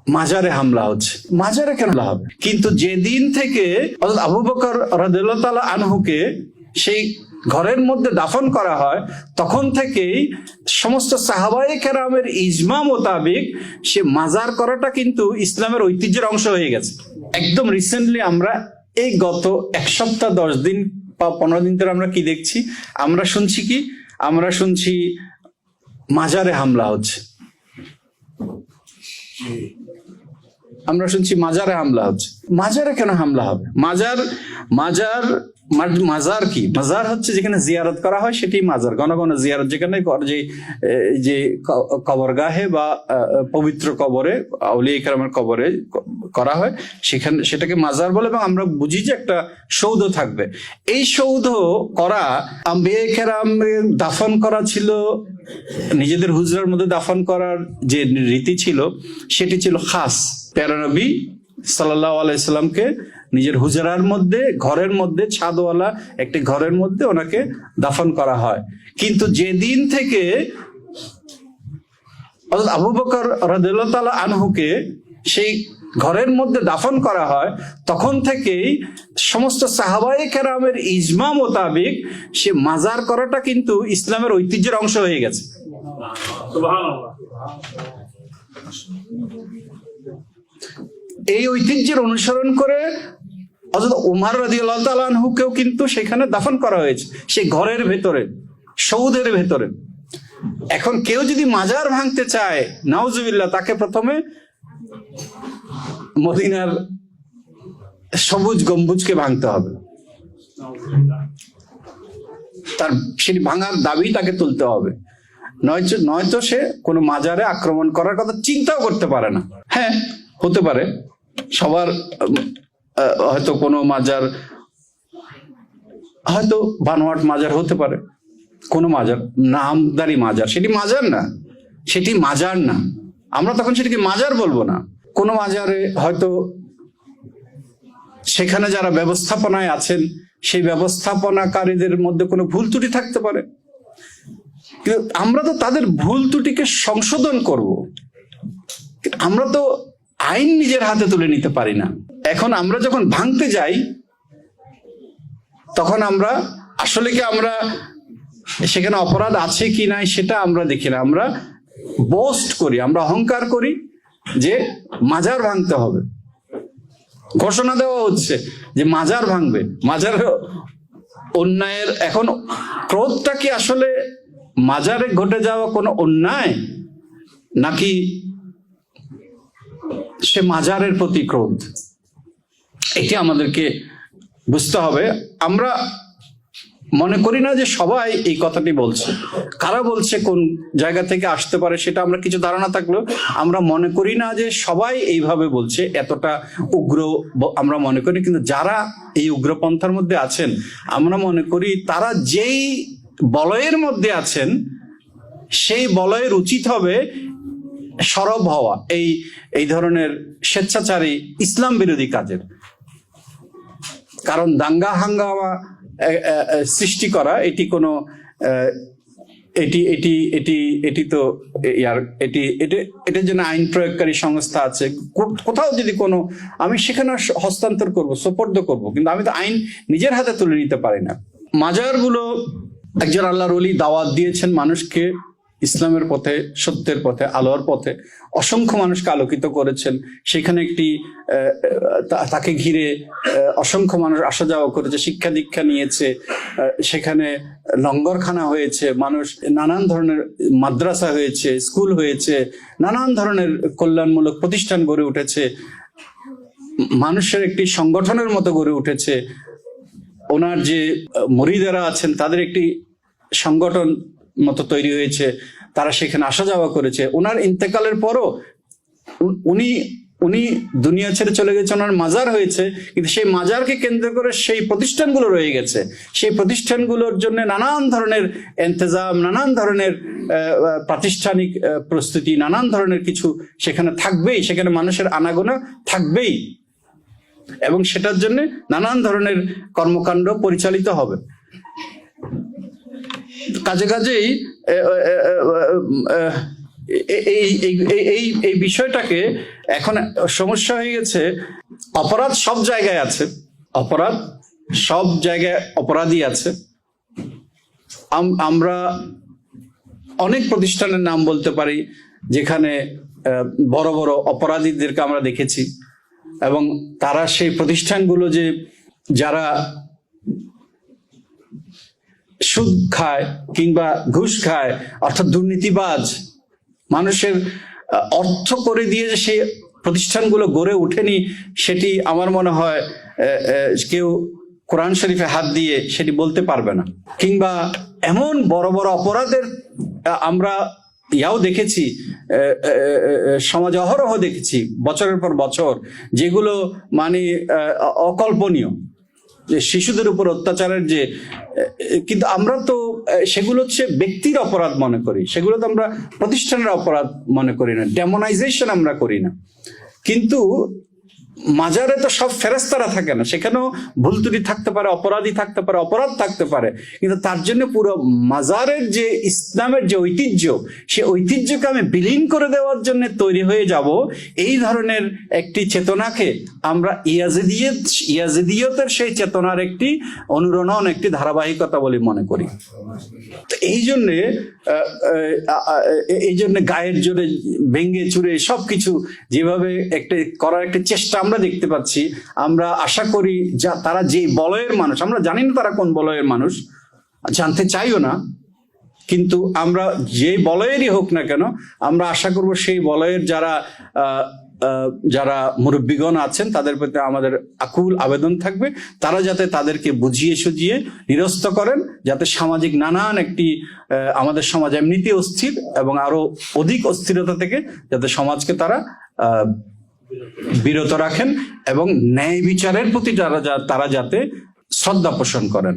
মাজারে হামলা হচ্ছে। মাজারে কেন হামলা হবে? কিন্তু যেদিন থেকে হযরত আবু বকর রাদিয়াল্লাহু তাআলা আনহুকে সেই ঘরের মধ্যে দাফন করা হয়, তখন থেকেই সমস্ত সাহাবায়ে কেরামের ইজমা মোতাবেক সে মাজার করাটা কিন্তু ইসলামের ঐতিহ্যের অংশ হয়ে গেছে। একদম রিসেন্টলি আমরা এই গত এক সপ্তাহ 10 দিন বা 15 দিন ধরে আমরা কি দেখছি? আমরা শুনছি মাজারে হামলা হচ্ছে। আমরা শুনছি মাজারে হামলা হচ্ছে। মাজারে কেন হামলা হবে? মাজার কি? মাজার হচ্ছে যেখানে জিয়ারত করা হয়, সেটি মাজার। ঘন ঘন জিয়ারত যেখানে যে কবরগাহে বা পবিত্র কবরে, আউলিয়া কেরামের কবরে করা হয়, সেটাকে মাজার বলে। এবং আমরা বুঝি যে একটা সৌধ থাকবে। এই সৌধ করা, আম্বিয়া কেরাম দাফন করা ছিল, নিজেদের হুজরার মধ্যে দাফন করার যে রীতি ছিল সেটি ছিল খাস। প্যারা নবী সাল্লাল্লাহু আলাইহি সাল্লামকে নিজের হুজরার মধ্যে, ঘরের মধ্যে, ছাদওয়ালা একটি ঘরের মধ্যে ওনাকে দাফন করা হয়। কিন্তু যেদিন থেকে হযরত আবু বকর রাদিয়াল্লাহু তাআলা আনহুকে সেই ঘরের মধ্যে দাফন করা হয়, তখন থেকেই সমস্ত সাহাবায়ে কেরামের ইজমা মোতাবেক সে মাজার করাটা কিন্তু ইসলামের ঐতিহ্যের অংশ হয়ে গেছে। এই ঐতিহ্যের অনুসরণ করে হযরত ওমর রাদিয়াল্লাহু তাআলা আনহুকেও কিন্তু সেখানে দাফন করা হয়েছে, সেই ঘরের ভেতরে, সৌধের ভেতরে। এখন কেউ যদি মাজার ভাঙতে চায়, নাউজুবিল্লাহ, তাকে প্রথমে মদিনার সবুজ গম্বুজকে ভাঙতে হবে। তার সেটি ভাঙার দাবি তাকে তুলতে হবে, নয়তো সে কোনো মাজারে আক্রমণ করার কথা চিন্তাও করতে পারে না। হ্যাঁ, হতে পারে সবার হয়তো কোনো মাজার, হয়তো বানোয়াট মাজার হতে পারে, কোনো মাজার নামদারি মাজার, সেটি মাজার না। আমরা তখন সেটাকে মাজার বলবো না। কোনো মাজারে হয়তো সেখানে যারা ব্যবস্থাপনায় আছেন, সেই ব্যবস্থাপনাকারীদের মধ্যে কোনো ভুল ত্রুটি থাকতে পারে, কিন্তু আমরা তো তাদের ভুল ত্রুটিকে সংশোধন করব। আমরা তো আইন নিজের হাতে তুলে নিতে পারি না। এখন আমরা যখন ভাঙতে যাই, তখন আমরা আসলে কি আমরা সেখানে অপরাধ আছে কি নাই সেটা আমরা দেখি না। আমরা বোস্ট করি, আমরা অহংকার করি যে মাজার ভাঙতে হবে। ঘোষণা দেওয়া হচ্ছে যে মাজার ভাঙবে, মাজার অন্যায়ের। এখন ক্রোধটা কি আসলে মাজারে ঘটে যাওয়া কোনো অন্যায়, নাকি সে মাজারের প্রতি ক্রোধ? এটি আমাদেরকে বুঝতে হবে। আমরা মনে করি না যে সবাই এই কথাটি বলছে। কারা বলছে, কোন জায়গা থেকে আসতে পারে, সেটা আমরা কিছু ধারণা থাকলেও আমরা মনে করি না যে সবাই এইভাবে বলছে, এতটা উগ্র আমরা মনে করি। কিন্তু যারা এই উগ্রপন্থার মধ্যে আছেন, আমরা মনে করি তারা যেই বলয়ের মধ্যে আছেন, সেই বলয়ের উচিত হবে সরব হওয়া এই ধরনের স্বেচ্ছাচারী ইসলাম বিরোধী কাজের। কারণ দাঙ্গা হাঙ্গামা সৃষ্টি করা এটি কোনো এটার জন্য আইন প্রয়োগকারী সংস্থা আছে। কোথাও যদি কোনো, আমি সেখানে হস্তান্তর করব, সোপর্দ করব, কিন্তু আমি তো আইন নিজের হাতে তুলে নিতে পারি না। মাজারগুলো একজন আল্লাহর ওলি দাওয়াত দিয়েছেন মানুষকে ইসলামের পথে, সত্যের পথে, আলোর পথে। অসংখ্য মানুষকে আলোকিত করেছেন। সেখানে তাকে ঘিরে অসংখ্য মানুষ আসা যাওয়া করেছে, শিক্ষা দীক্ষা নিয়েছে। সেখানে লঙ্গরখানা হয়েছে, মানুষ নানান ধরনের মাদ্রাসা হয়েছে, স্কুল হয়েছে, নানান ধরনের কল্যাণমূলক প্রতিষ্ঠান গড়ে উঠেছে, মানুষের একটি সংগঠনের মতো গড়ে উঠেছে। ওনার যে মুরিদেরা আছেন, তাদের একটি সংগঠন মতো তৈরি হয়েছে, তারা সেখানে আসা যাওয়া করেছে। ওনার ইন্তেকালের পরও উনি দুনিয়া ছেড়ে চলে গেছে, ওনার মাজার হয়েছে, কিন্তু সেই মাজারকে কেন্দ্র করে সেই প্রতিষ্ঠানগুলো রয়ে গেছে। সেই প্রতিষ্ঠানগুলোর জন্য নানান ধরনের ইন্তজাম, নানান ধরনের প্রাতিষ্ঠানিক প্রস্তুতি, নানান ধরনের কিছু সেখানে থাকবেই, সেখানে মানুষের আনাগোনা থাকবেই, এবং সেটার জন্য নানান ধরনের কর্মকাণ্ড পরিচালিত হবে। কাজেই এই এই এই এই বিষয়টাকে এখন সমস্যা হয়ে গেছে। অপরাধ সব জায়গায় আছে, অপরাধ সব জায়গায় অপরাধী আছে। আমরা অনেক প্রতিষ্ঠানের নাম বলতে পারি যেখানে বড় বড় অপরাধীদেরকে আমরা দেখেছি, এবং তারা সেই প্রতিষ্ঠানগুলো যে যারা সুদ খায় কিংবা ঘুষ খায়, অর্থাৎ দুর্নীতিবাজ, মানুষের অর্থ করে দিয়ে যে সেই প্রতিষ্ঠানগুলো গড়ে ওঠেনি, সেটি আমার মনে হয় কেউ কোরআন শরীফে হাত দিয়ে সেটি বলতে পারবে না। কিংবা এমন বড় বড় অপরাধের আমরা ইয়াও দেখেছি, সমাজে অহরহ দেখেছি বছরের পর বছর, যেগুলো মানে অকল্পনীয়, যে শিশুদের উপর অত্যাচারের যে, কিন্তু আমরা তো সেগুলো হচ্ছে ব্যক্তির অপরাধ মনে করি, সেগুলো তো আমরা প্রতিষ্ঠানের অপরাধ মনে করি না, ডেমোনাইজেশন আমরা করি না। কিন্তু মাজারে তো সব ফেরেশতারা থাকে না, সেখানেও ভুল ত্রুটি থাকতে পারে, অপরাধী থাকতে পারে, অপরাধ থাকতে পারে, কিন্তু তার জন্য পুরো মাজারের যে ইসলামের যে ঐতিহ্য, সে ঐতিহ্যকে আমি বিলীন করে দেওয়ার জন্য তৈরি হয়ে যাব, এই ধরনের একটি চেতনাকে আমরা ইয়াজিদিয়তের সেই চেতনার একটি অনুরণন, একটি ধারাবাহিকতা বলে মনে করি। তো এই জন্য গায়ের জোরে ভেঙ্গে চুরে সবকিছু যেভাবে একটা করার একটা চেষ্টা আমরা দেখতে পাচ্ছি। আমরা আশা করি তারা যে বলয়ের মানুষ, আমরা জানি না তারা কোন বলয়ের মানুষ, জানতে চাইও না, কিন্তু আমরা যে বলয়েরই হোক না কেন, আমরা আশা করব সেই বলয়ের যারা মুরব্বীগণ আছেন তাদের প্রতি আমাদের আকুল আবেদন থাকবে, তারা যাতে তাদেরকে বুঝিয়ে সুঝিয়ে নিরস্ত করেন, যাতে সামাজিক নানান একটি আমাদের সমাজ এমনিতে অস্থির এবং আরো অধিক অস্থিরতা থেকে যাতে সমাজকে তারা বিরত রাখেন এবং ন্যায় বিচারের প্রতি তারা যাতে শ্রদ্ধা পোষণ করেন।